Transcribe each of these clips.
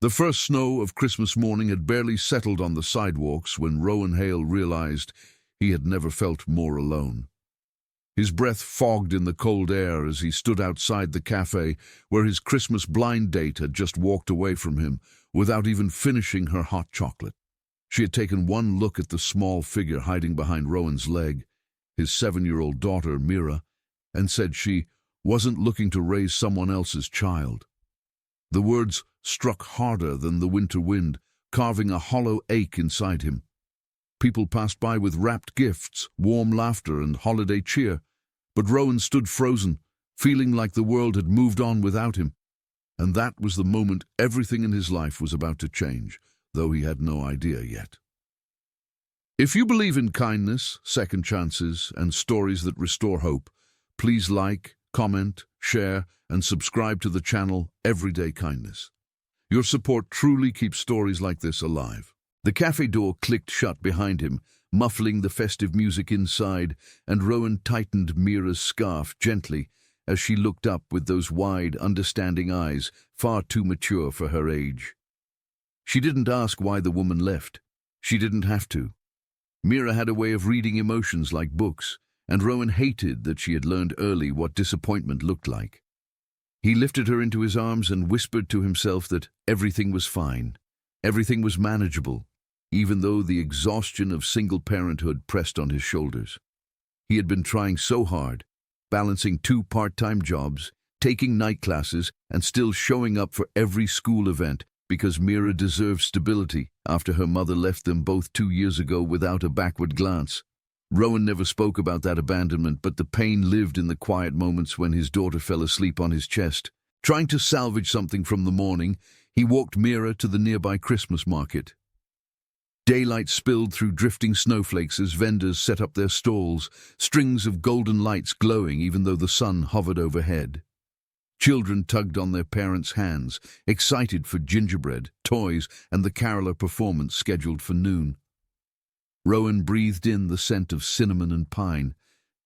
The first snow of Christmas morning had barely settled on the sidewalks when Rowan Hale realized he had never felt more alone. His breath fogged in the cold air as he stood outside the cafe where his Christmas blind date had just walked away from him without even finishing her hot chocolate. She had taken one look at the small figure hiding behind Rowan's leg, his 7-year-old daughter, Mira, and said she wasn't looking to raise someone else's child. The words struck harder than the winter wind, carving a hollow ache inside him. People passed by with wrapped gifts, warm laughter, and holiday cheer, but Rowan stood frozen, feeling like the world had moved on without him. And that was the moment everything in his life was about to change, though he had no idea yet. If you believe in kindness, second chances, and stories that restore hope, please like, comment, share, and subscribe to the channel Everyday Kindness. Your support truly keeps stories like this alive. The cafe door clicked shut behind him, muffling the festive music inside, and Rowan tightened Mira's scarf gently as she looked up with those wide, understanding eyes, far too mature for her age. She didn't ask why the woman left. She didn't have to. Mira had a way of reading emotions like books, and Rowan hated that she had learned early what disappointment looked like. He lifted her into his arms and whispered to himself that everything was fine, everything was manageable, even though the exhaustion of single parenthood pressed on his shoulders. He had been trying so hard, balancing 2 part-time jobs, taking night classes, and still showing up for every school event because Mira deserved stability after her mother left them both 2 years ago without a backward glance. Rowan never spoke about that abandonment, but the pain lived in the quiet moments when his daughter fell asleep on his chest. Trying to salvage something from the morning, he walked Mira to the nearby Christmas market. Daylight spilled through drifting snowflakes as vendors set up their stalls, strings of golden lights glowing even though the sun hovered overhead. Children tugged on their parents' hands, excited for gingerbread, toys, and the caroler performance scheduled for noon. Rowan breathed in the scent of cinnamon and pine,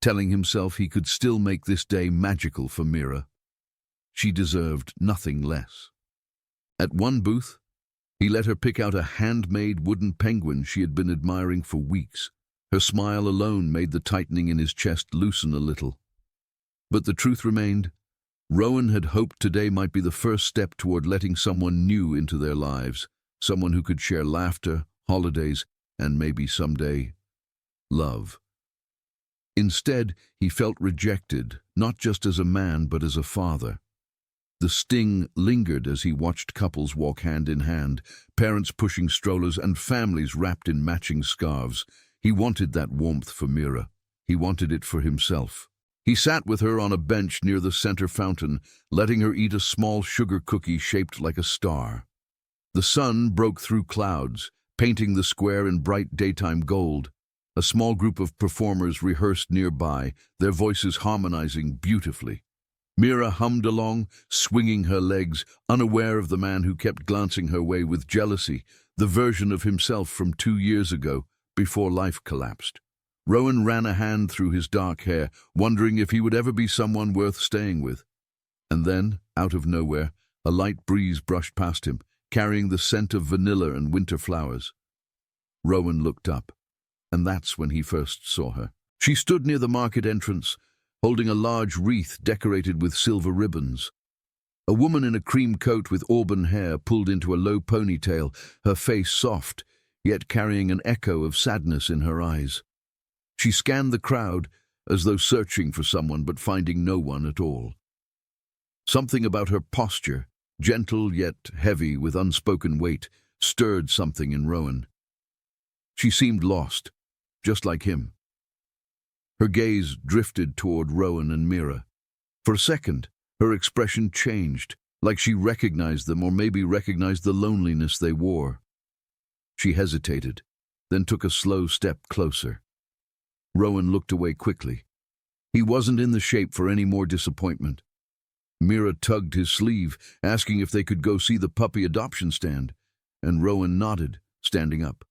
telling himself he could still make this day magical for Mira. She deserved nothing less. At one booth, he let her pick out a handmade wooden penguin she had been admiring for weeks. Her smile alone made the tightening in his chest loosen a little. But the truth remained. Rowan had hoped today might be the first step toward letting someone new into their lives, someone who could share laughter, holidays, and maybe someday, love. Instead, he felt rejected, not just as a man but as a father. The sting lingered as he watched couples walk hand in hand, parents pushing strollers and families wrapped in matching scarves. He wanted that warmth for Mira. He wanted it for himself. He sat with her on a bench near the center fountain, letting her eat a small sugar cookie shaped like a star. The sun broke through clouds, painting the square in bright daytime gold. A small group of performers rehearsed nearby, their voices harmonizing beautifully. Mira hummed along, swinging her legs, unaware of the man who kept glancing her way with jealousy, the version of himself from 2 years ago, before life collapsed. Rowan ran a hand through his dark hair, wondering if he would ever be someone worth staying with. And then, out of nowhere, a light breeze brushed past him, carrying the scent of vanilla and winter flowers. Rowan looked up, and that's when he first saw her. She stood near the market entrance, holding a large wreath decorated with silver ribbons. A woman in a cream coat with auburn hair pulled into a low ponytail, her face soft, yet carrying an echo of sadness in her eyes. She scanned the crowd, as though searching for someone but finding no one at all. Something about her posture, gentle yet heavy with unspoken weight, stirred something in Rowan. She seemed lost, just like him. Her gaze drifted toward Rowan and Mira. For a second, her expression changed, like she recognized them or maybe recognized the loneliness they wore. She hesitated, then took a slow step closer. Rowan looked away quickly. He wasn't in the shape for any more disappointment. Mira tugged his sleeve, asking if they could go see the puppy adoption stand, and Rowan nodded, standing up.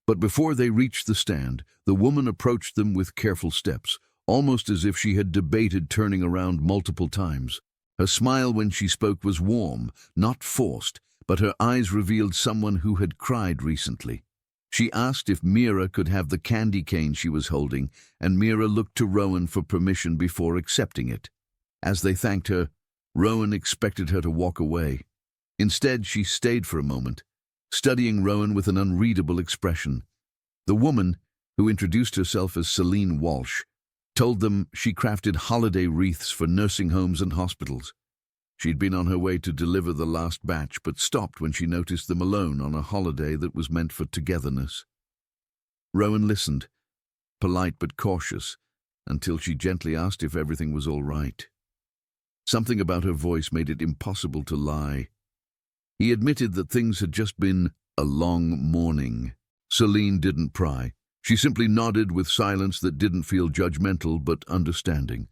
But before they reached the stand, the woman approached them with careful steps, almost as if she had debated turning around multiple times. Her smile when she spoke was warm, not forced, but her eyes revealed someone who had cried recently. She asked if Mira could have the candy cane she was holding, and Mira looked to Rowan for permission before accepting it. As they thanked her, Rowan expected her to walk away. Instead, she stayed for a moment, studying Rowan with an unreadable expression. The woman, who introduced herself as Selene Walsh, told them she crafted holiday wreaths for nursing homes and hospitals. She'd been on her way to deliver the last batch, but stopped when she noticed them alone on a holiday that was meant for togetherness. Rowan listened, polite but cautious, until she gently asked if everything was all right. Something about her voice made it impossible to lie. He admitted that things had just been a long morning. Selene didn't pry. She simply nodded with silence that didn't feel judgmental but understanding.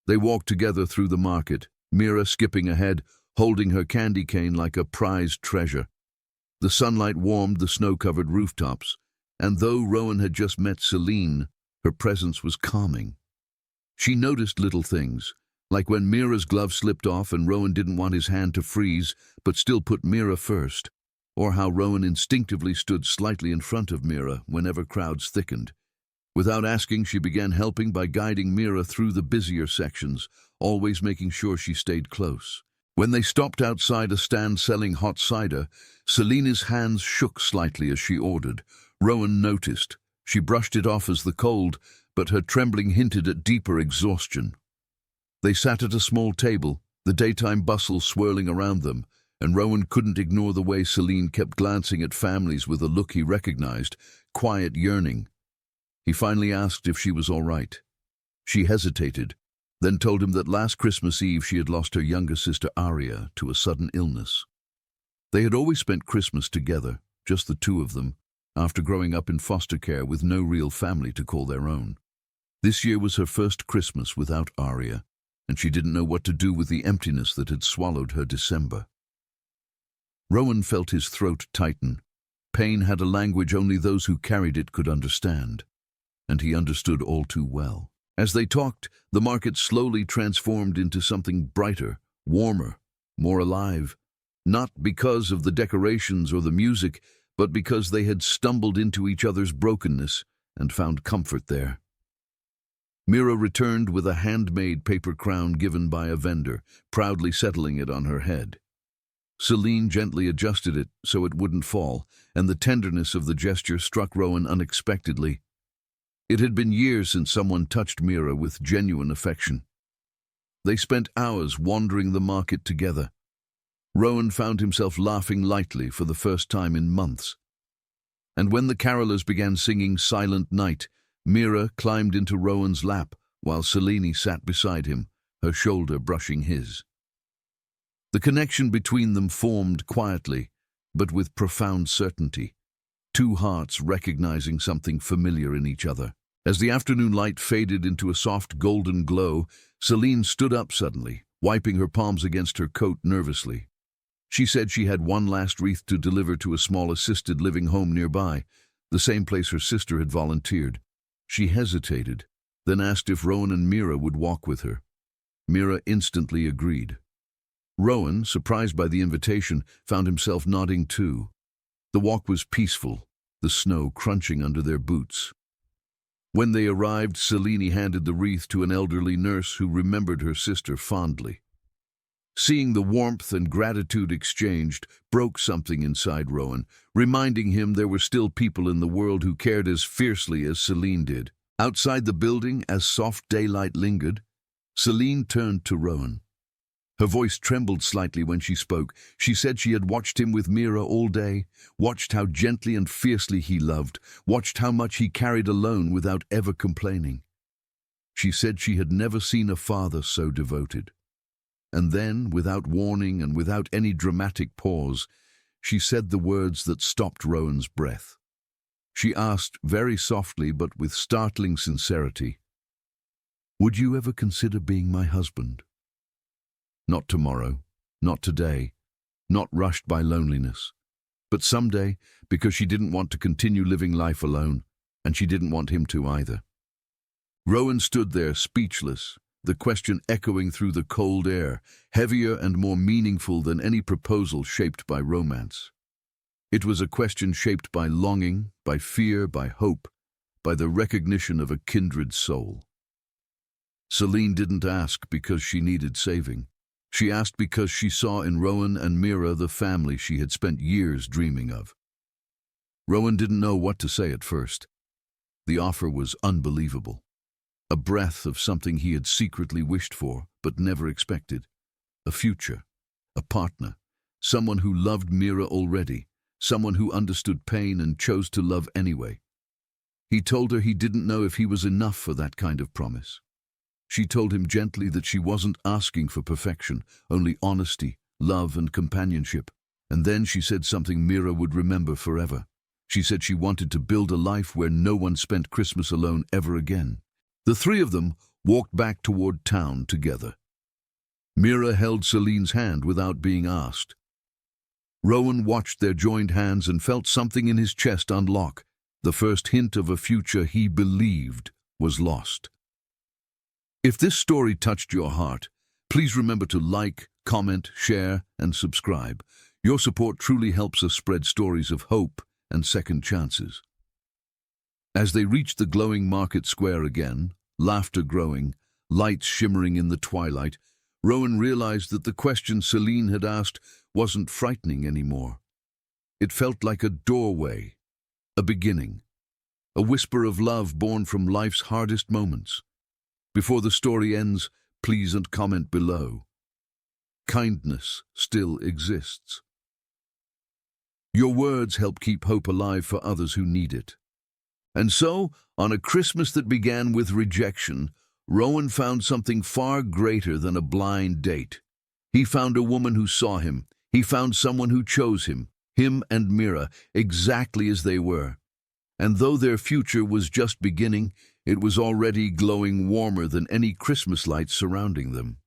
They walked together through the market, Mira skipping ahead, holding her candy cane like a prized treasure. The sunlight warmed the snow-covered rooftops, and though Rowan had just met Selene, her presence was calming. She noticed little things, like when Mira's glove slipped off and Rowan didn't want his hand to freeze, but still put Mira first, or how Rowan instinctively stood slightly in front of Mira whenever crowds thickened. Without asking, she began helping by guiding Mira through the busier sections, always making sure she stayed close. When they stopped outside a stand selling hot cider, Selene's hands shook slightly as she ordered. Rowan noticed. She brushed it off as the cold, but her trembling hinted at deeper exhaustion. They sat at a small table, the daytime bustle swirling around them, and Rowan couldn't ignore the way Selene kept glancing at families with a look he recognized, quiet yearning. He finally asked if she was all right. She hesitated, then told him that last Christmas Eve she had lost her younger sister Aria to a sudden illness. They had always spent Christmas together, just the two of them, after growing up in foster care with no real family to call their own. This year was her first Christmas without Aria, and she didn't know what to do with the emptiness that had swallowed her December. Rowan felt his throat tighten. Pain had a language only those who carried it could understand, and he understood all too well. As they talked, the market slowly transformed into something brighter, warmer, more alive, not because of the decorations or the music, but because they had stumbled into each other's brokenness and found comfort there. Mira returned with a handmade paper crown given by a vendor, proudly settling it on her head. Selene gently adjusted it so it wouldn't fall, and the tenderness of the gesture struck Rowan unexpectedly. It had been years since someone touched Mira with genuine affection. They spent hours wandering the market together. Rowan found himself laughing lightly for the first time in months. And when the carolers began singing Silent Night, Mira climbed into Rowan's lap while Selene sat beside him, her shoulder brushing his. The connection between them formed quietly, but with profound certainty, two hearts recognizing something familiar in each other. As the afternoon light faded into a soft golden glow, Selene stood up suddenly, wiping her palms against her coat nervously. She said she had one last wreath to deliver to a small assisted living home nearby, the same place her sister had volunteered. She hesitated, then asked if Rowan and Mira would walk with her. Mira instantly agreed. Rowan, surprised by the invitation, found himself nodding too. The walk was peaceful, the snow crunching under their boots. When they arrived, Selene handed the wreath to an elderly nurse who remembered her sister fondly. Seeing the warmth and gratitude exchanged broke something inside Rowan, reminding him there were still people in the world who cared as fiercely as Selene did. Outside the building, as soft daylight lingered, Selene turned to Rowan. Her voice trembled slightly when she spoke. She said she had watched him with Mira all day, watched how gently and fiercely he loved, watched how much he carried alone without ever complaining. She said she had never seen a father so devoted. And then, without warning and without any dramatic pause, she said the words that stopped Rowan's breath. She asked, very softly but with startling sincerity, "Would you ever consider being my husband? Not tomorrow, not today, not rushed by loneliness, but someday, because she didn't want to continue living life alone, and she didn't want him to either." Rowan stood there, speechless, the question echoing through the cold air, heavier and more meaningful than any proposal shaped by romance. It was a question shaped by longing, by fear, by hope, by the recognition of a kindred soul. Selene didn't ask because she needed saving. She asked because she saw in Rowan and Mira the family she had spent years dreaming of. Rowan didn't know what to say at first. The offer was unbelievable. A breath of something he had secretly wished for, but never expected. A future, a partner, someone who loved Mira already, someone who understood pain and chose to love anyway. He told her he didn't know if he was enough for that kind of promise. She told him gently that she wasn't asking for perfection, only honesty, love and companionship. And then she said something Mira would remember forever. She said she wanted to build a life where no one spent Christmas alone ever again. The three of them walked back toward town together. Mira held Selene's hand without being asked. Rowan watched their joined hands and felt something in his chest unlock, the first hint of a future he believed was lost. If this story touched your heart, please remember to like, comment, share, and subscribe. Your support truly helps us spread stories of hope and second chances. As they reached the glowing market square again, laughter growing, lights shimmering in the twilight, Rowan realized that the question Selene had asked wasn't frightening anymore. It felt like a doorway, a beginning, a whisper of love born from life's hardest moments. Before the story ends, please and comment below. Kindness still exists. Your words help keep hope alive for others who need it. And so, on a Christmas that began with rejection, Rowan found something far greater than a blind date. He found a woman who saw him. He found someone who chose him and Mira, exactly as they were. And though their future was just beginning, it was already glowing warmer than any Christmas lights surrounding them.